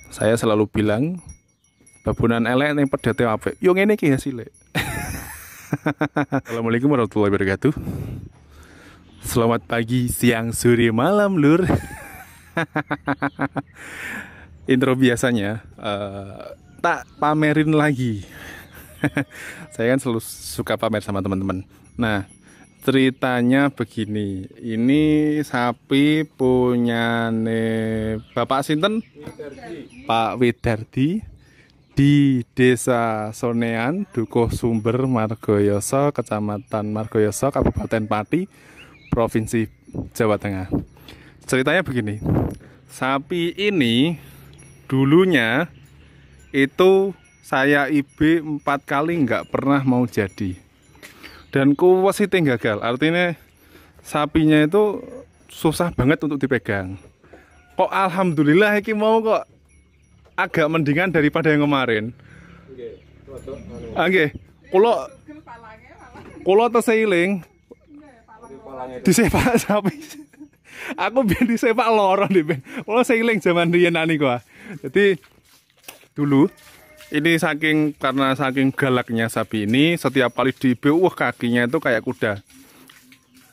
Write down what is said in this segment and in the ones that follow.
Saya selalu bilang babunan elek ning pedete apik. Yo ngene iki hasile. Assalamualaikum warahmatullahi wabarakatuh. Selamat pagi, siang, sore, malam, lur. Intro biasanya tak pamerin lagi. Saya kan selalu suka pamer sama teman-teman. Nah, ceritanya begini. Ini sapi punyane Bapak Sinten? Pak Widardi di Desa Sonean, Dukuh Sumber, Margoyoso, Kecamatan Margoyoso, Kabupaten Pati, Provinsi Jawa Tengah. Ceritanya begini. Sapi ini dulunya itu saya IB 4 kali nggak pernah mau jadi. Dan kuwasite gagal. Artinya sapinya itu susah banget untuk dipegang. Kok alhamdulillah iki mau kok agak mendingan daripada yang kemarin. Nggih. Kula teseiling disepak sapi. Aku biyen disepak loro nih, Ben. Kula seiling zaman riyen niku. Jadi dulu ini karena saking galaknya sapi ini, setiap kali diibu, kakinya itu kayak kuda.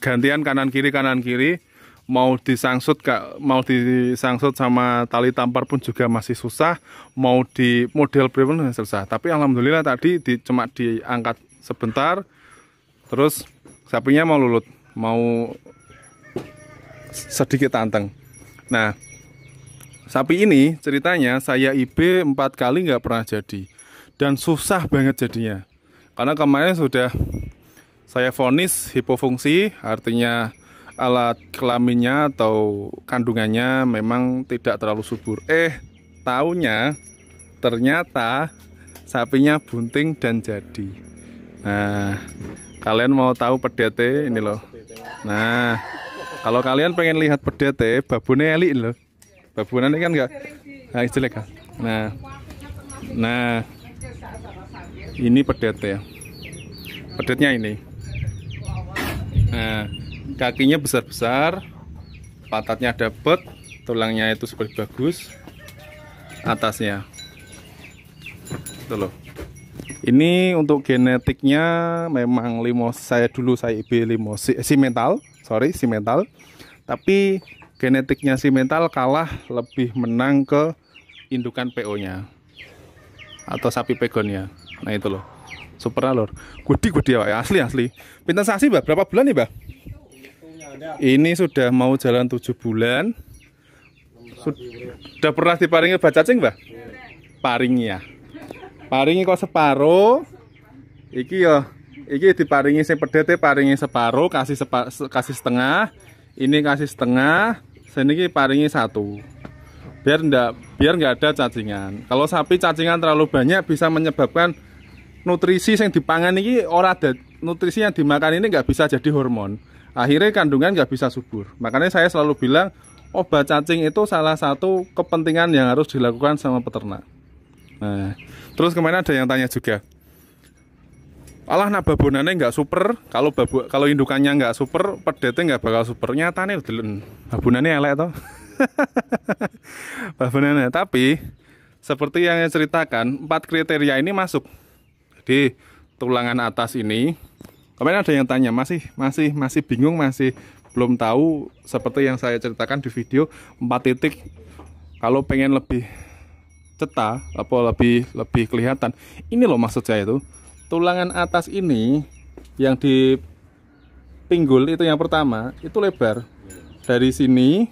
Gantian kanan kiri, mau disangsut sama tali tampar pun juga masih susah, mau di model pun susah. Tapi alhamdulillah tadi cuma diangkat sebentar, terus sapinya mau lulut, mau sedikit anteng. Nah, sapi ini ceritanya saya IB 4 kali nggak pernah jadi, dan susah banget jadinya. Karena kemarin sudah saya vonis hipofungsi, artinya alat kelaminnya atau kandungannya memang tidak terlalu subur. Taunya ternyata sapinya bunting dan jadi. Nah, kalian mau tahu pedete ini loh. Nah, kalau kalian pengen lihat pedete, babune elik loh. Babunan ini kan enggak jelek kan. Nah, ini pedete ya. Pedetnya ini. Nah, kakinya besar-besar, patatnya dapet, tulangnya itu seperti bagus, atasnya. Itu loh. Ini untuk genetiknya memang saya IB simental, tapi genetiknya simental kalah lebih menang ke indukan PO-nya atau sapi pegonnya. Nah itu loh, super lor, gudi ya, asli. Pinten sasi Mbak? Berapa bulan nih Mbak? Ini sudah mau jalan 7 bulan. Sudah pernah diparingi obat cacing Mbak? Paringi kok separuh. Iki diparingi sing pedete paringi separuh, kasih setengah. Ini kasih setengah. Seniki paringi 1. Biar nggak ada cacingan. Kalau sapi cacingan terlalu banyak bisa menyebabkan nutrisi yang dipangan ini nutrisi yang dimakan ini nggak bisa jadi hormon. Akhirnya kandungan nggak bisa subur. Makanya saya selalu bilang obat cacing itu salah satu kepentingan yang harus dilakukan sama peternak. Nah, terus kemarin ada yang tanya juga, alah nak babonannya nggak super, kalau indukannya nggak super, pedete nggak bakal super. Nyatanya babonannya elek toh. Babonannya, tapi seperti yang saya ceritakan, 4 kriteria ini masuk. Jadi tulangan atas ini, kemarin ada yang tanya masih bingung, masih belum tahu seperti yang saya ceritakan di video 4 titik. Kalau pengen lebih cetak lebih kelihatan, ini loh maksud saya itu. Tulangan atas ini yang di pinggul itu yang pertama itu lebar dari sini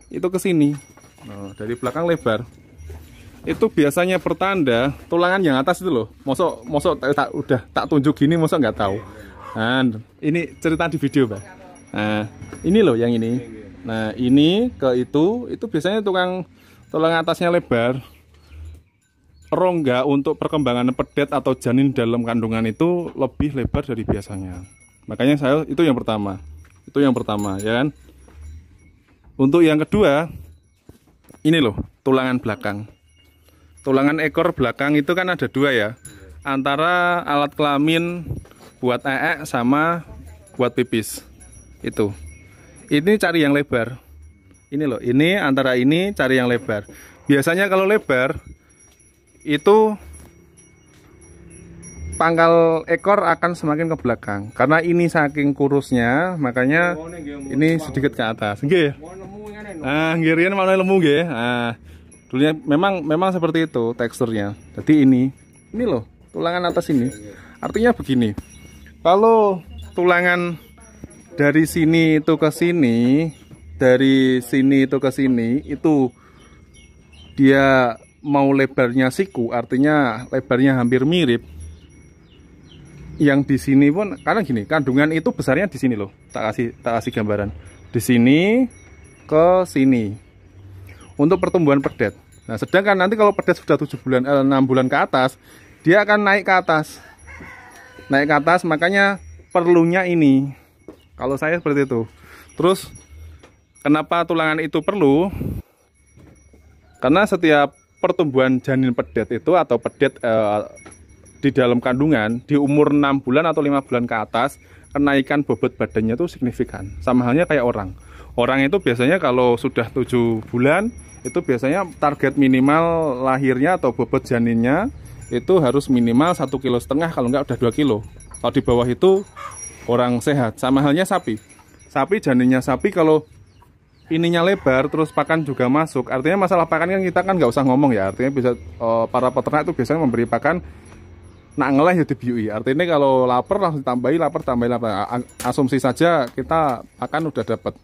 itu ke sini. Dari belakang lebar. Itu biasanya pertanda tulangan yang atas itu loh. Mosok tak tunjuk gini, mosok nggak tahu. Nah, ini cerita di video, Mbak. Nah, ini loh yang ini. Nah, ini ke itu biasanya tulang atasnya lebar. Rongga untuk perkembangan pedet atau janin dalam kandungan itu lebih lebar dari biasanya. Makanya itu yang pertama. Ya kan? Untuk yang kedua, ini loh, tulangan belakang. Tulangan ekor belakang itu kan ada 2 ya. Antara alat kelamin buat sama buat pipis. Itu. Ini cari yang lebar. Ini loh, ini antara ini cari yang lebar. biasanya kalau lebar itu pangkal ekor akan semakin ke belakang karena ini saking kurusnya, makanya ini sedikit ke atas. Nggih. Ah, ngirian mana lemu nggih. Ah, dulunya memang seperti itu teksturnya. Jadi ini loh, tulangan atas ini. Artinya begini. Kalau tulangan dari sini itu ke sini, dari sini itu ke sini, itu dia mau lebarnya siku, artinya lebarnya hampir mirip. Yang di sini pun karena gini, kandungan itu besarnya di sini loh. Tak kasih gambaran. Di sini ke sini. Untuk pertumbuhan pedet. Nah, sedangkan nanti kalau pedet sudah 6 bulan ke atas, dia akan naik ke atas. Naik ke atas, makanya perlunya ini. Kalau saya seperti itu. Terus kenapa tulangan itu perlu? Karena setiap pertumbuhan janin pedet itu atau pedet di dalam kandungan di umur 6 bulan atau 5 bulan ke atas, kenaikan bobot badannya itu signifikan. Sama halnya kayak orang. Orang itu biasanya kalau sudah 7 bulan itu biasanya target minimal lahirnya atau bobot janinnya itu harus minimal 1,5 kg, kalau enggak udah 2 kilo. Kalau di bawah itu orang sehat. Sama halnya sapi. Sapi, janinnya sapi kalau ininya lebar terus pakan juga masuk, artinya masalah pakan kan kita kan nggak usah ngomong ya. Artinya bisa para peternak itu biasanya memberi pakan nak ngeleh ya dibiui. Artinya kalau lapar langsung tambahi lapar. Asumsi saja kita akan udah dapat.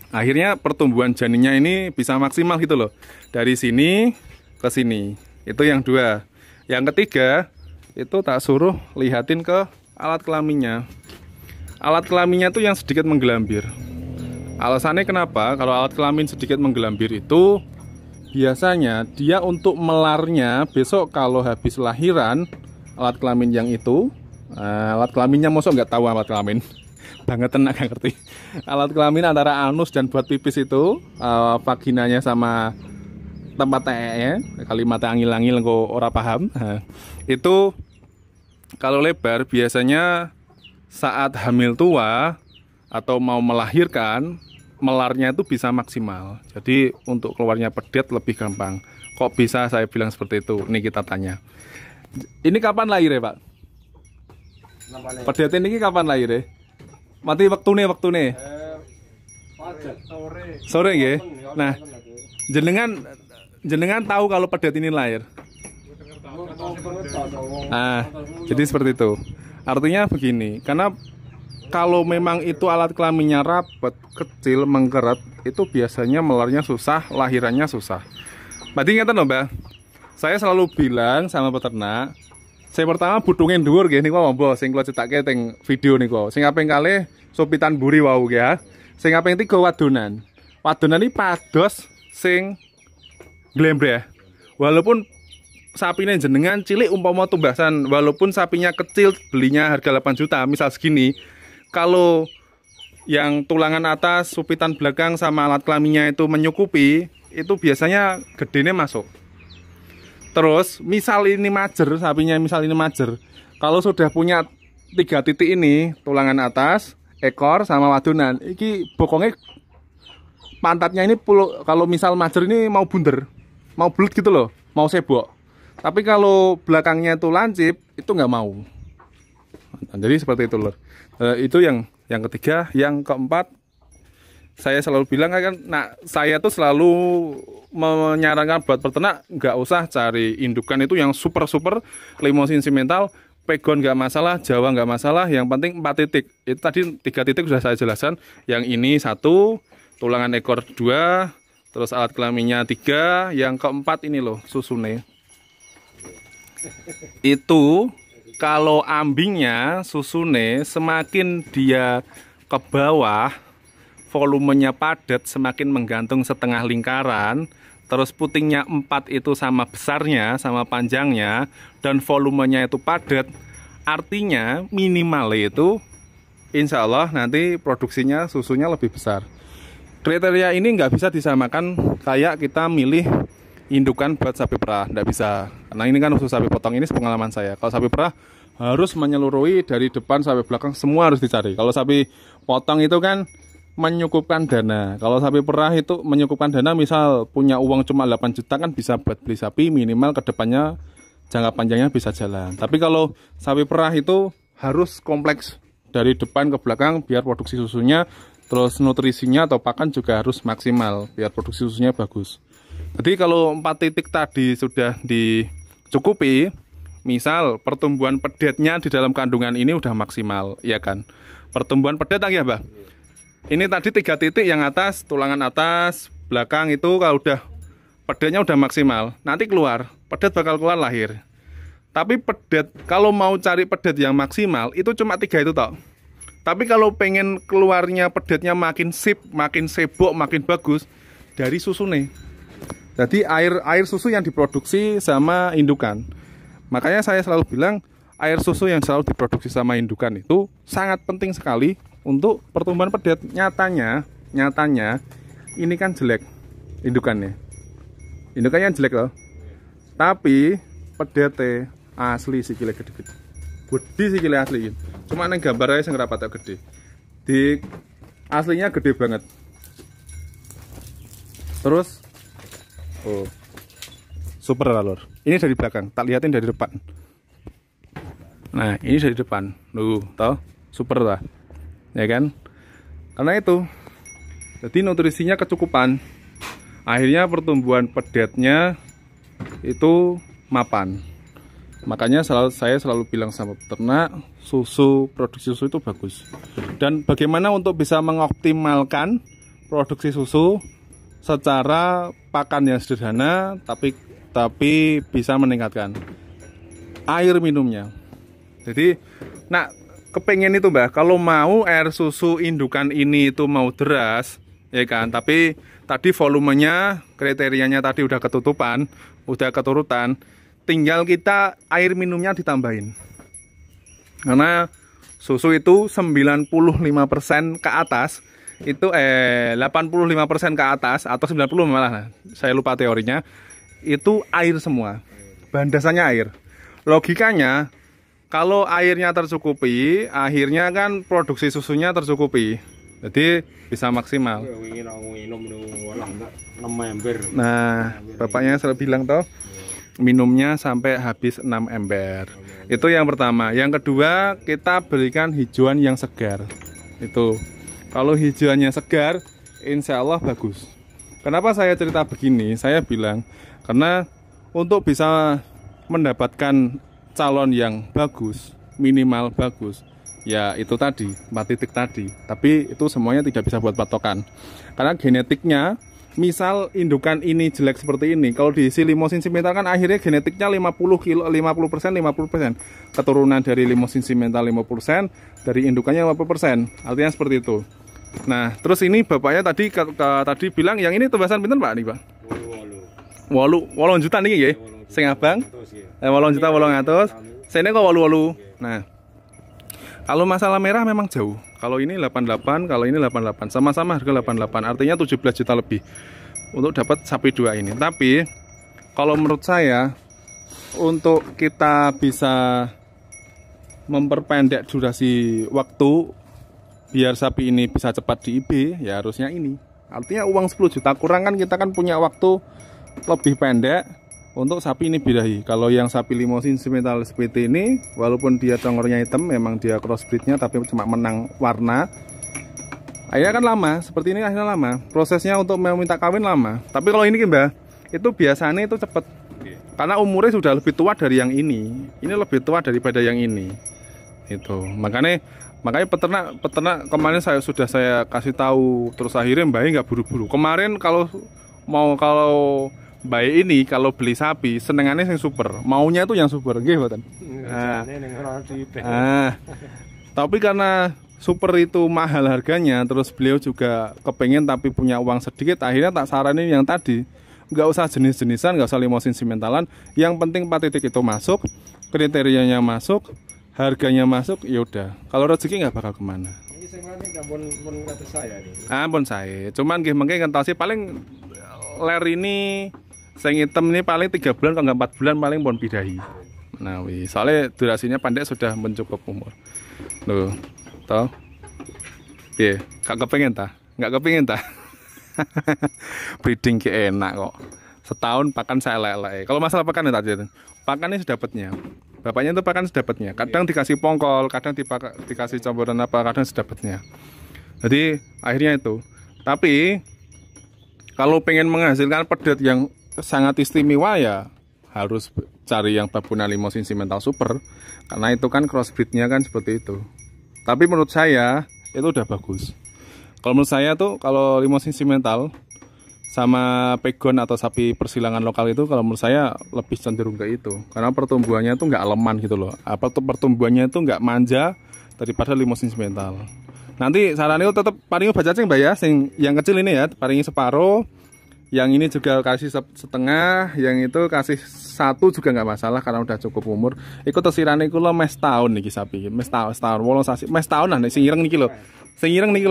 Akhirnya pertumbuhan janinnya ini bisa maksimal gitu loh. Dari sini ke sini. Itu yang dua. Yang ketiga, itu tak suruh lihatin ke alat kelaminnya. Alat kelaminnya tuh yang sedikit menggelambir. Alasannya kenapa? Kalau alat kelamin sedikit menggelambir itu biasanya dia untuk melarnya besok kalau habis lahiran. Alat kelamin yang itu, alat kelaminnya mosok nggak tahu alat kelamin banget, tenak gak ngerti. Alat kelamin antara anus dan buat pipis itu, vaginanya sama tempat tee, kalimat angil-angil kok ora paham. Itu kalau lebar biasanya saat hamil tua atau mau melahirkan, melarnya itu bisa maksimal. Jadi untuk keluarnya pedet lebih gampang. Kok bisa saya bilang seperti itu? Ini kita tanya. Ini kapan lahir ya Pak? Pedet ini kapan lahir ya? Mati waktune. Sore ya. Nah, jenengan tahu kalau pedet ini lahir. Nah, jadi seperti itu. Artinya begini, karena kalau memang itu alat kelaminnya rapat, kecil, mengkeret, itu biasanya melarnya susah, lahirannya susah. Berarti ingat loh Mbak, saya selalu bilang sama peternak, saya pertama budungin dhuwur nggih niku mbok sing kula cetake teng video niku. Sing kaping kalih sopitan buri wau ya. Sing kaping 3 wadonan. Wadonan iki pados sing glembreh. Walaupun sapine jenengan cilik umpama tumbasan, walaupun sapinya kecil belinya harga 8 juta misal segini, kalau yang tulangan atas, supitan belakang sama alat kelaminnya itu menyukupi, itu biasanya gedene masuk. Terus misal ini majer, sapinya misal ini majer, kalau sudah punya 3 titik ini, tulangan atas, ekor sama wadonan, iki bokongnya pantatnya ini kalau misal majer ini mau bunder, mau bulut gitu loh, mau sebok. Tapi kalau belakangnya itu lancip, itu nggak mau. Nah, jadi seperti itu lor. Itu yang ketiga. Yang keempat, saya selalu bilang kan, nah saya tuh selalu menyarankan buat peternak nggak usah cari indukan itu yang super limosin simental, pegon nggak masalah, Jawa nggak masalah, yang penting 4 titik. Itu tadi 3 titik sudah saya jelaskan. Yang ini 1, tulangan ekor 2, terus alat kelaminnya 3, yang keempat ini loh susune. Itu kalau ambingnya susune semakin dia ke bawah, volumenya padat, semakin menggantung setengah lingkaran, terus putingnya 4 itu sama besarnya, sama panjangnya, dan volumenya itu padat, artinya minimal itu insya Allah nanti produksinya susunya lebih besar. Kriteria ini nggak bisa disamakan kayak kita milih indukan buat sapi perah, nggak bisa. Karena ini kan khusus sapi potong, ini pengalaman saya. Kalau sapi perah harus menyeluruhi dari depan sampai belakang, semua harus dicari. Kalau sapi potong itu kan menyukupkan dana. Kalau sapi perah itu menyukupkan dana, misal punya uang cuma 8 juta kan bisa buat beli sapi, minimal kedepannya jangka panjangnya bisa jalan. Tapi kalau sapi perah itu harus kompleks dari depan ke belakang biar produksi susunya, terus nutrisinya atau pakan juga harus maksimal biar produksi susunya bagus. Jadi kalau 4 titik tadi sudah dicukupi, misal pertumbuhan pedetnya di dalam kandungan ini udah maksimal, ya kan? Pertumbuhan pedet ya, Mbak? Ini tadi 3 titik yang atas, tulangan atas, belakang itu kalau udah pedetnya udah maksimal, nanti keluar, pedet bakal keluar lahir. Tapi pedet, kalau mau cari pedet yang maksimal, itu cuma 3 itu toh. Tapi kalau pengen keluarnya pedetnya makin sip, makin sebok, makin bagus, dari susu nih. Jadi air susu yang diproduksi sama indukan. Makanya saya selalu bilang, air susu yang selalu diproduksi sama indukan itu sangat penting sekali untuk pertumbuhan pedet. Nyatanya ini kan jelek indukannya. Indukannya jelek loh. Tapi pedete asli sikile gede-gede. Gede sikile asli. Cuma neng gambar aja sing rapat gede. Di aslinya gede banget. Terus oh. Super lur. Ini dari belakang, tak liatin dari depan. Nah, ini dari depan. Tahu? Super lah. Ya kan? Karena itu. Jadi nutrisinya kecukupan. Akhirnya pertumbuhan pedetnya itu mapan. Makanya saya selalu bilang sama peternak, produksi susu itu bagus. Dan bagaimana untuk bisa mengoptimalkan produksi susu secara pakan yang sederhana tapi bisa meningkatkan air minumnya. Jadi, nah kepengen itu Mbak, kalau mau air susu indukan ini itu mau deras, ya kan? Tapi tadi volumenya, kriterianya tadi udah ketutupan, udah keturutan, tinggal kita air minumnya ditambahin. Karena susu itu 95% ke atas, itu 85% ke atas atau 90 malah, saya lupa teorinya, itu air semua. Bahan dasarnya air. Logikanya kalau airnya tercukupi, akhirnya kan produksi susunya tercukupi. Jadi bisa maksimal. Nah, bapaknya selalu bilang toh, minumnya sampai habis 6 ember. Itu yang pertama. Yang kedua, kita berikan hijauan yang segar. Itu. Kalau hijauannya segar, insya Allah bagus. Kenapa saya cerita begini? Saya bilang, karena untuk bisa mendapatkan calon yang bagus, minimal bagus, ya itu tadi 4 titik tadi. Tapi itu semuanya tidak bisa buat patokan karena genetiknya, misal indukan ini jelek seperti ini, kalau diisi limosin simental kan akhirnya genetiknya 50% keturunan dari limosin simental 50%, dari indukannya 50%, artinya seperti itu. Nah terus ini bapaknya tadi bilang yang ini tebasan pinten Pak nih Pak? 8 juta nih ya, sing abang 8 juta 800, saya kok 88. Nah, kalau masalah merah memang jauh. Kalau ini 88, kalau ini 88, sama-sama harga 88, artinya 17 juta lebih untuk dapat sapi 2 ini. Tapi kalau menurut saya, untuk kita bisa memperpendek durasi waktu biar sapi ini bisa cepat di IB, ya harusnya ini. Artinya uang 10 juta kurang kan kita kan punya waktu lebih pendek untuk sapi ini birahi. Kalau yang sapi limosin simental seperti ini, walaupun dia congornya hitam, memang dia crossbreednya, tapi cuma menang warna, akhirnya kan lama. Seperti ini akhirnya lama. Prosesnya untuk meminta kawin lama. Tapi kalau ini Mbak, itu biasanya itu cepet. Karena umurnya sudah lebih tua dari yang ini. Ini lebih tua daripada yang ini. Itu. Makanya peternak kemarin sudah saya kasih tahu, terus akhirnya Mbak nggak buru-buru. Kemarin kalau baik ini kalau beli sapi senengannya yang super, maunya itu yang super, nggih mboten. Tapi karena super itu mahal harganya, terus beliau juga kepengen tapi punya uang sedikit, akhirnya tak saranin yang tadi, nggak usah jenis-jenisan, nggak usah limosin simentalan, yang penting 4 titik itu masuk, kriterianya masuk, harganya masuk, ya udah. Kalau rezeki nggak bakal kemana. Pun saya, cuman nggih mengke ngentasi paling ler ini sing hitam ini paling 3 bulan kalau nggak 4 bulan paling pun bidahi. Nah, soalnya durasinya pendek sudah mencukup umur. Loh, toh? Iya, kak kepengen ta? nggak kepingin ta? Breeding ki enak kok. Setahun pakan saya lele. Kalau masalah pakan tadi, pakannya sedapatnya. Bapaknya itu pakan sedapatnya. Kadang dikasih pongkol, kadang dikasih campuran apa, kadang sedapatnya. Jadi akhirnya itu. Tapi kalau pengen menghasilkan pedet yang sangat istimewa ya harus cari yang babuna limosin simental super. Karena itu kan crossbreednya kan seperti itu. Tapi menurut saya itu udah bagus. Kalau menurut saya tuh kalau limosin simental sama pegon atau sapi persilangan lokal itu kalau menurut saya lebih cenderung ke itu karena pertumbuhannya itu nggak leman gitu loh, apa tuh pertumbuhannya itu nggak manja daripada limosin simental. Nanti sarannya itu tetap paringi obat cacing mbak ya, yang kecil ini ya paringi separuh, yang ini juga kasih setengah, yang itu kasih satu juga nggak masalah karena udah cukup umur. Ikut tesirane iku lo mes tahun nih sapi, mes tahun, wolong sasi, mes tahun nah sing ireng niki lo,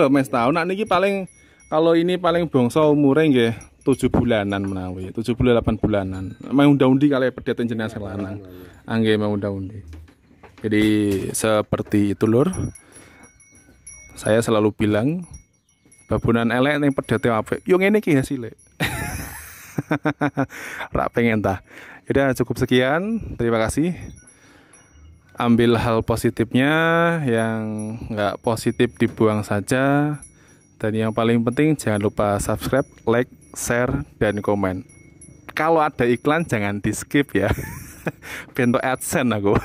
mes tahun, nah niki paling kalau ini paling bongso umurnya nggih 7 bulanan menawi, 7 bulan 8 bulanan. Mau unda-undi kali pedet jenengan lanang. Nggih mau unda-undi. Jadi seperti itu lur. Saya selalu bilang babunan elek ning pedete apik. Yo ngene iki hasile. Rak pengen ta. Udah cukup sekian. Terima kasih. Ambil hal positifnya, yang nggak positif dibuang saja. Dan yang paling penting jangan lupa subscribe, like, share, dan komen. Kalau ada iklan jangan di skip ya. Bentuk AdSense aku.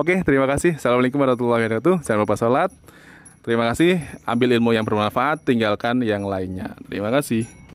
Oke, terima kasih. Assalamualaikum warahmatullahi wabarakatuh. Jangan lupa sholat. Terima kasih. Ambil ilmu yang bermanfaat, tinggalkan yang lainnya. Terima kasih.